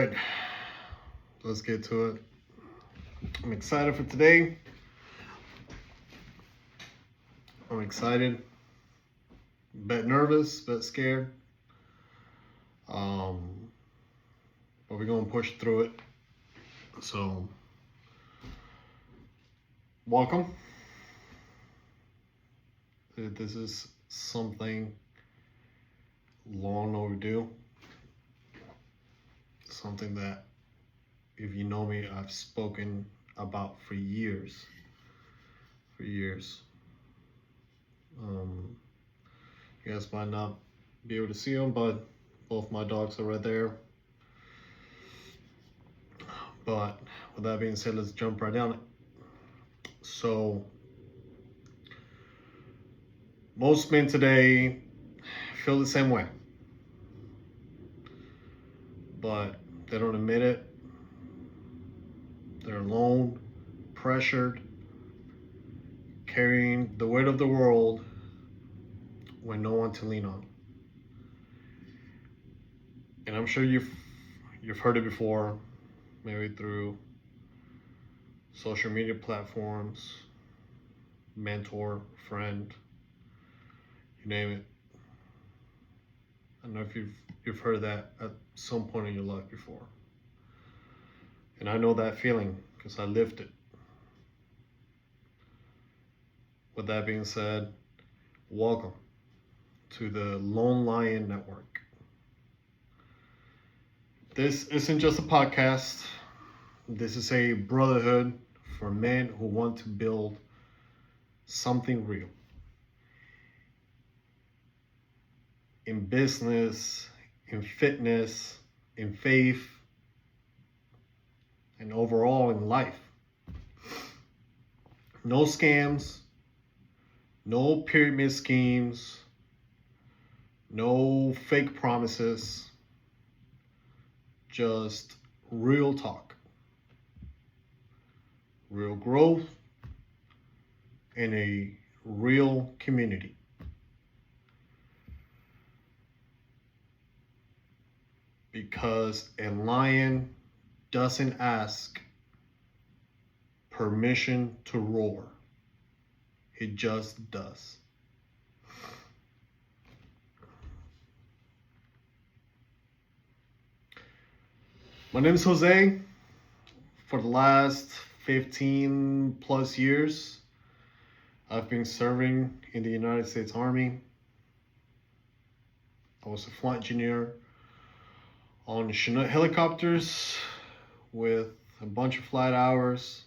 right, let's get to it. I'm excited for today. I'm excited, bit nervous, bit scared. But we're gonna push through it. So, welcome. This is something long overdue. Something that, if you know me, I've spoken about for years. For years. You guys might not be able to see them, but both my dogs are right there. But with that being said, let's jump right down it. So, most men today feel the same way, but they don't admit it. They're alone, pressured, carrying the weight of the world with no one to lean on. And I'm sure you've heard it before, maybe through social media platforms, mentor, friend, you name it. I don't know if you've heard that at some point in your life before. And I know that feeling because I lived it. With that being said, welcome to the Lone Lion Network. This isn't just a podcast. This is a brotherhood for men who want to build something real. In business, in fitness, in faith, and overall in life. No scams, no pyramid schemes, no fake promises, just real talk, real growth, and a real community. Because a lion doesn't ask permission to roar. It just does. My name is Jose. For the last 15 plus years, I've been serving in the United States Army. I was a flight engineer on Chinook helicopters with a bunch of flight hours.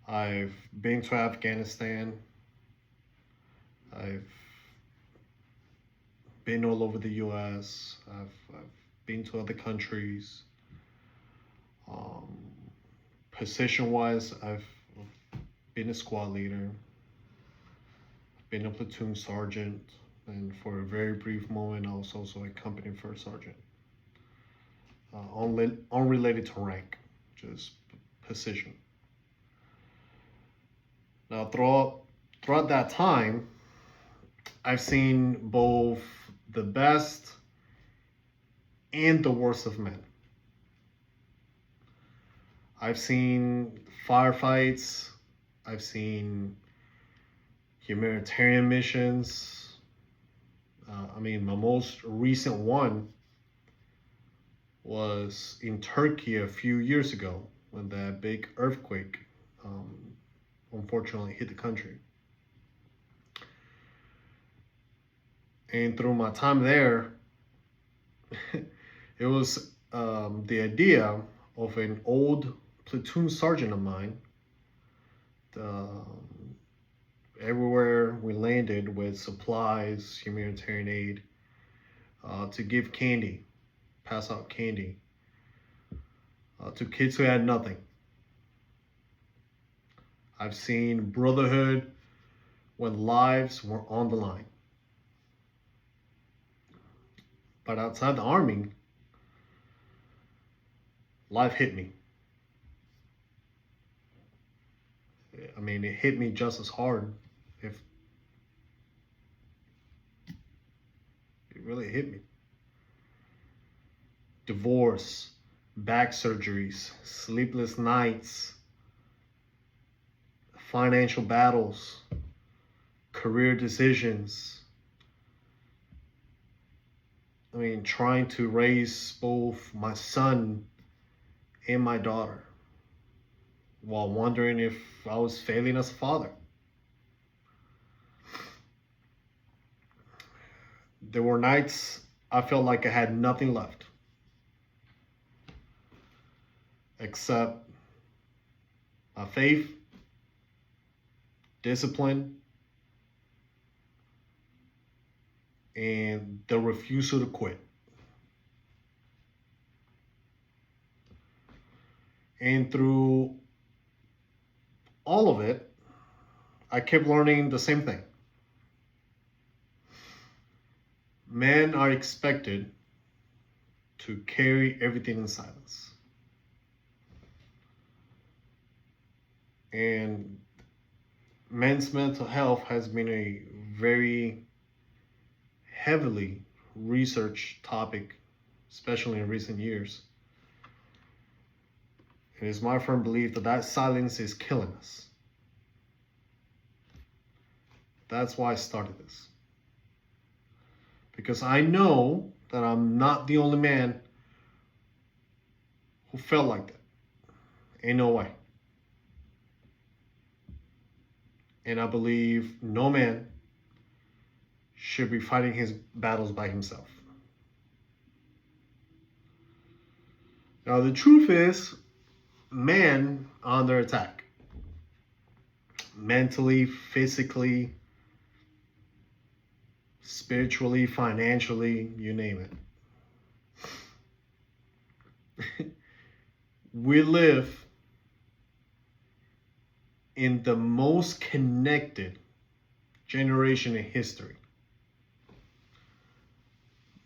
I've been to Afghanistan. I've been all over the US. I've been to other countries. Position-wise, I've been a squad leader. I've been a platoon sergeant. And for a very brief moment, I was also a company first sergeant. Unrelated to rank, just position. Now, throughout that time, I've seen both the best and the worst of men. I've seen firefights. I've seen humanitarian missions. My most recent one was in Turkey a few years ago when that big earthquake unfortunately hit the country. And through my time there, it was the idea of an old platoon sergeant of mine. Everywhere we landed with supplies, humanitarian aid, to give candy, pass out candy to kids who had nothing. I've seen brotherhood when lives were on the line. But outside the Army, life hit me. It hit me just as hard. If it really hit me. divorce, back surgeries, sleepless nights, financial battles, career decisions. I mean, trying to raise both my son and my daughter while wondering if I was failing as a father. There were nights I felt like I had nothing left except my faith, discipline, and the refusal to quit. And through all of it, I kept learning the same thing. Men are expected to carry everything in silence. And men's mental health has been a very heavily researched topic, especially in recent years. And it's my firm belief that that silence is killing us. That's why I started this. Because I know that I'm not the only man who felt like that. Ain't no way. And I believe no man should be fighting his battles by himself. Now, the truth is, men are under attack. Mentally, physically, spiritually, financially, you name it. We live in the most connected generation in history.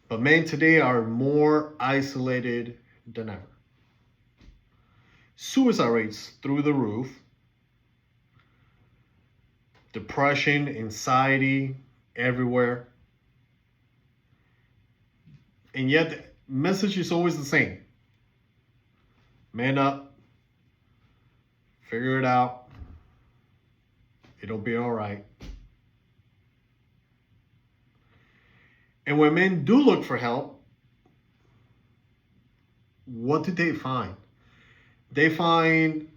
But men today are more isolated than ever. Suicide rates through the roof. Depression, anxiety, everywhere. And yet the message is always the same. Man up. Figure it out. It'll be all right. And when men do look for help, what do they find? They find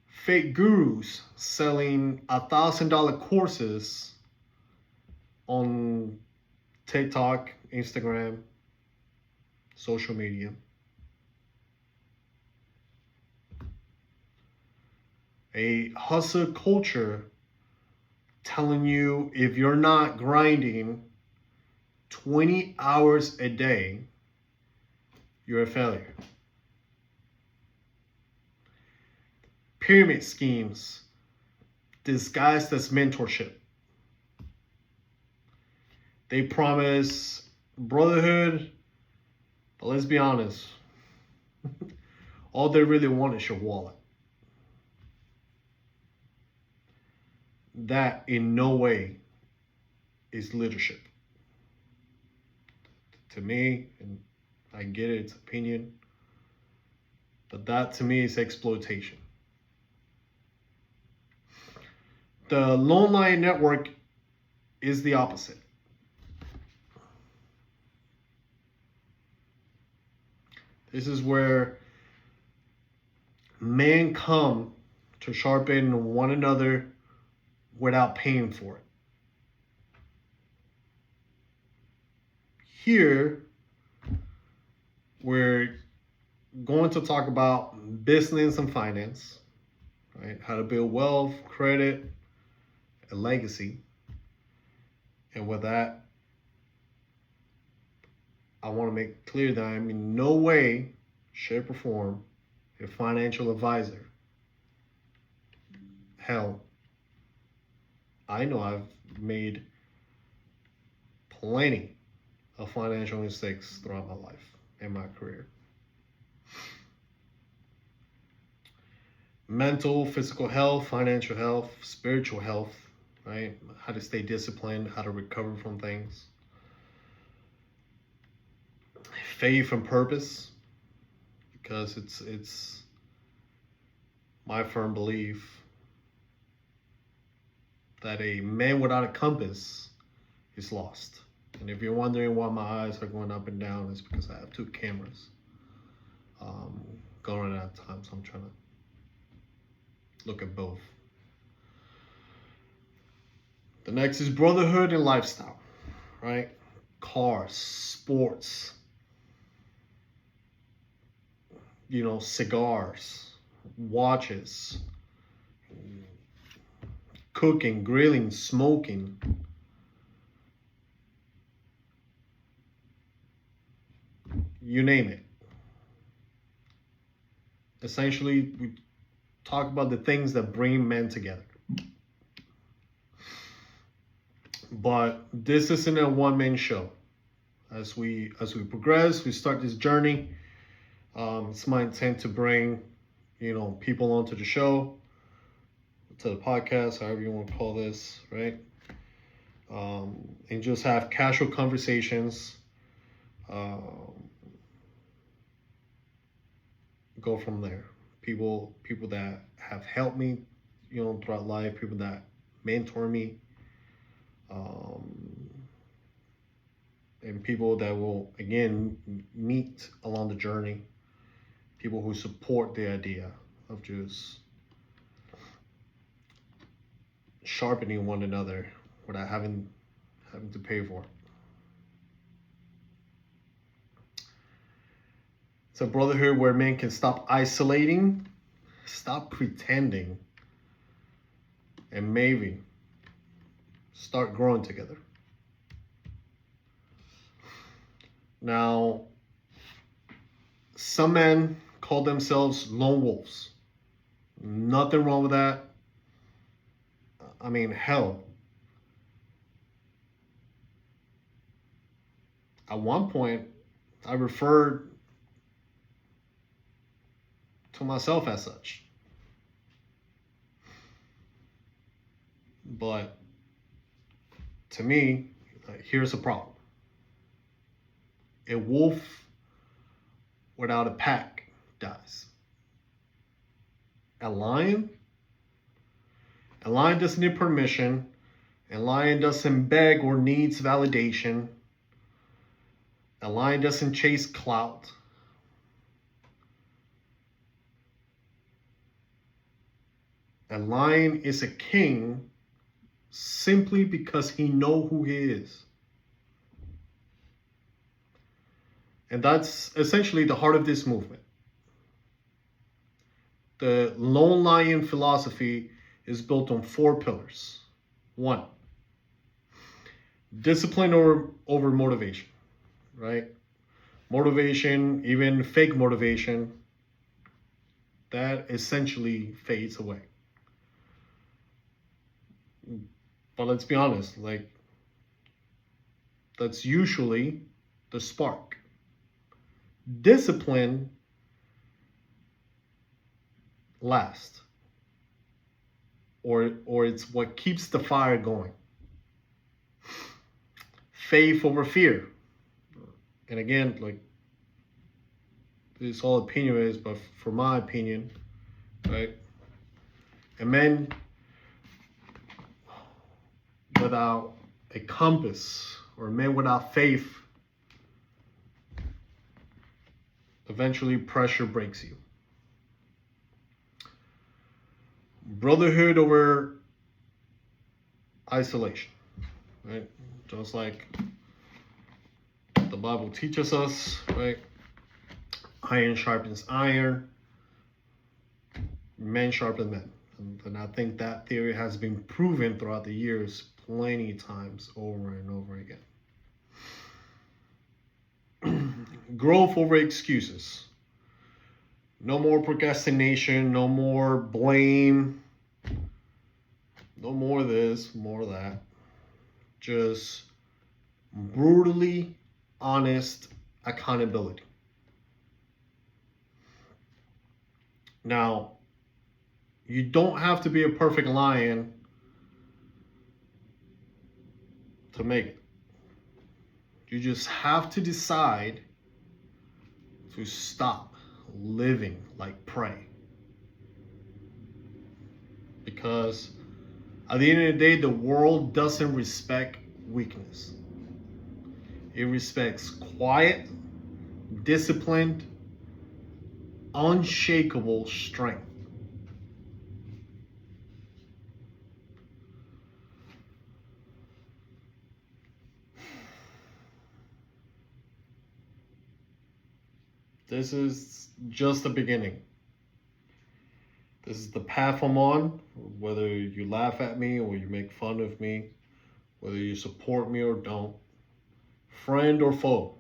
fake gurus selling $1,000 courses on TikTok, Instagram, social media. A hustle culture telling you if you're not grinding 20 hours a day, you're a failure. Pyramid schemes disguised as mentorship. They promise brotherhood, but let's be honest, all they really want is your wallet. That in no way is leadership. To me, and I get it, it's opinion, but that to me is exploitation. The Lone Lion Network is the opposite. This is where men come to sharpen one another without paying for it. Here, we're going to talk about business and finance, right? How to build wealth, credit, a legacy. And with that, I want to make clear that I'm in no way, shape, or form a financial advisor. Hell, I know I've made plenty of financial mistakes throughout my life and my career. Mental, physical health, financial health, spiritual health, right? How to stay disciplined, how to recover from things. Faith and purpose. because it's my firm belief that a man without a compass is lost. And if you're wondering why my eyes are going up and down, it's because I have two cameras going at a time, so I'm trying to look at both. The next is brotherhood and lifestyle, right? Cars, sports, cigars, watches, cooking, grilling, smoking. You name it. Essentially, we talk about the things that bring men together. But this isn't a one-man show. As we progress, we start this journey. It's my intent to bring, people onto the show, to the podcast, however you want to call this, right? And just have casual conversations. Go from there. People that have helped me, throughout life. People that mentor me. And people that will, again, meet along the journey. People who support the idea of just sharpening one another without having to pay for it. It's a brotherhood where men can stop isolating, stop pretending, and maybe start growing together. Now, some men call themselves lone wolves. Nothing wrong with that. I mean, hell. At one point, I referred to myself as such. But to me, here's the problem. A wolf without a pack dies. A lion doesn't need permission. A lion doesn't beg or needs validation. A lion doesn't chase clout. A lion is a king simply because he knows who he is. And that's essentially the heart of this movement. The lone lion philosophy is built on 4 pillars. 1, discipline over motivation, right? Motivation, even fake motivation, that essentially fades away. But let's be honest, that's usually the spark. Discipline lasts, or it's what keeps the fire going. Faith over fear. And again, this all opinion is, but for my opinion, right? And men without a compass, or men without faith, eventually pressure breaks you. Brotherhood over isolation, right? Just like the Bible teaches us, right? Iron sharpens iron, men sharpen men. And I think that theory has been proven throughout the years plenty of times, over and over again. Growth over excuses. No more procrastination, no more blame, no more this, more that. Just brutally honest accountability. Now, you don't have to be a perfect lion to make it. You just have to decide to stop living like prey. Because at the end of the day, the world doesn't respect weakness. It respects quiet, disciplined, unshakable strength. This is just the beginning. This is the path I'm on. Whether you laugh at me or you make fun of me, whether you support me or don't, friend or foe,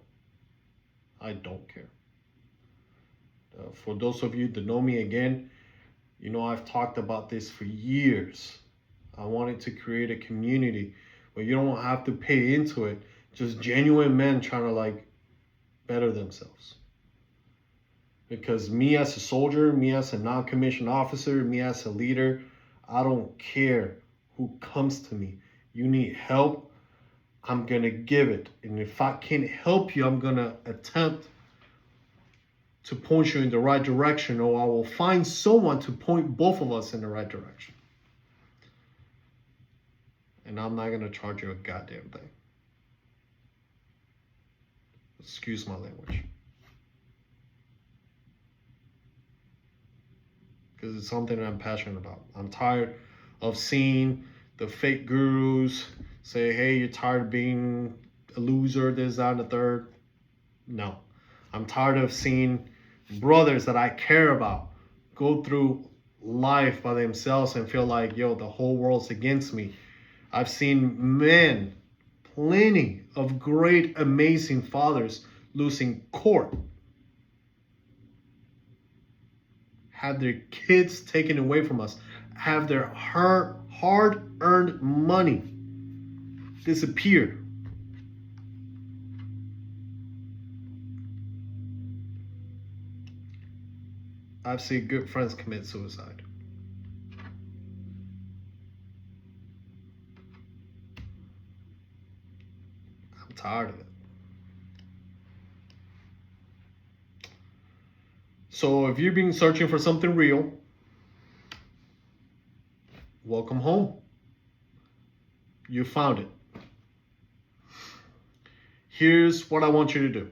I don't care. For those of you that know me again, you know I've talked about this for years. I wanted to create a community where you don't have to pay into it, just genuine men trying to like better themselves. Because me as a soldier, me as a non-commissioned officer, me as a leader, I don't care who comes to me. You need help, I'm gonna give it. And if I can't help you, I'm gonna attempt to point you in the right direction, or I will find someone to point both of us in the right direction. And I'm not gonna charge you a goddamn thing. Excuse my language. Because it's something that I'm passionate about. I'm tired of seeing the fake gurus say, hey, you're tired of being a loser, this, that, and the third. No. I'm tired of seeing brothers that I care about go through life by themselves and feel like, yo, the whole world's against me. I've seen men, plenty of great, amazing fathers losing court, have their kids taken away from us, have their hard-earned money disappear. I've seen good friends commit suicide. I'm tired of it. So if you've been searching for something real, welcome home. You found it. Here's what I want you to do.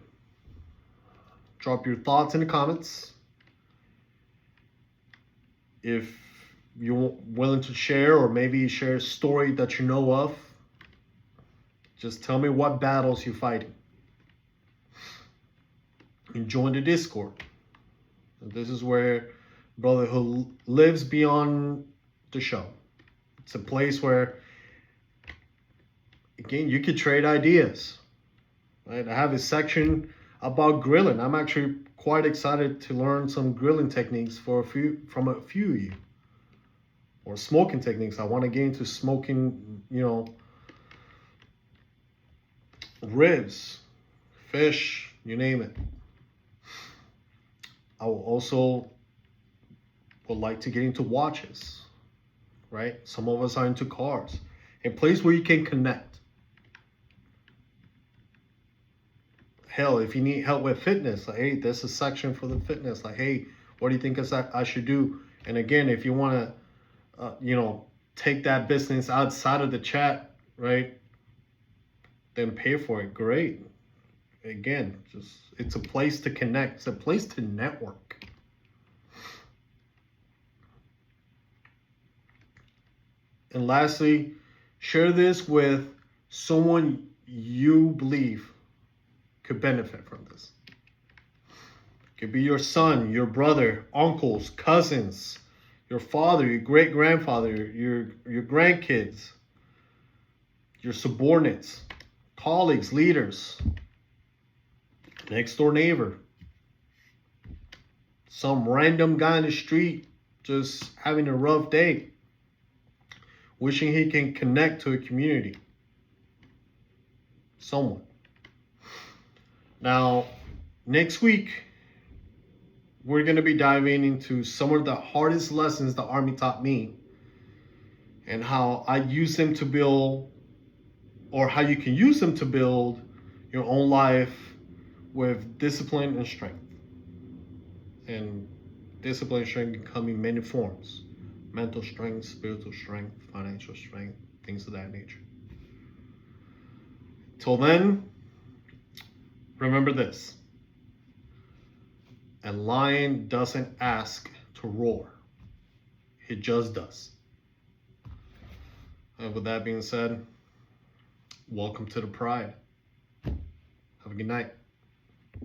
Drop your thoughts in the comments. If you're willing to share, or maybe share a story that you know of, just tell me what battles you're fighting. And join the Discord. This is where brotherhood lives beyond the show. It's a place where, again, you could trade ideas. Right? I have a section about grilling. I'm actually quite excited to learn some grilling techniques from a few of you. Or smoking techniques. I want to get into smoking, ribs, fish, you name it. I will also would like to get into watches, right? Some of us are into cars. A place where you can connect. Hell, if you need help with fitness, like, hey, there's a section for the fitness. Like, hey, what do you think I should do? And again, if you want to, take that business outside of the chat, right? Then pay for it. Great. Again, it's a place to connect. It's a place to network. And lastly, share this with someone you believe could benefit from this. It could be your son, your brother, uncles, cousins, your father, your great-grandfather, your grandkids, your subordinates, colleagues, leaders, next door neighbor, some random guy in the street just having a rough day, wishing he can connect to a community. Someone. Now, next week, we're going to be diving into some of the hardest lessons the Army taught me, and how I use them to build, or how you can use them to build your own life with discipline and strength. And discipline strength can come in many forms: mental strength, spiritual strength, financial strength, things of that nature. Till then, remember this: a lion doesn't ask to roar, he just does. And with that being said, welcome to the pride. Have a good night.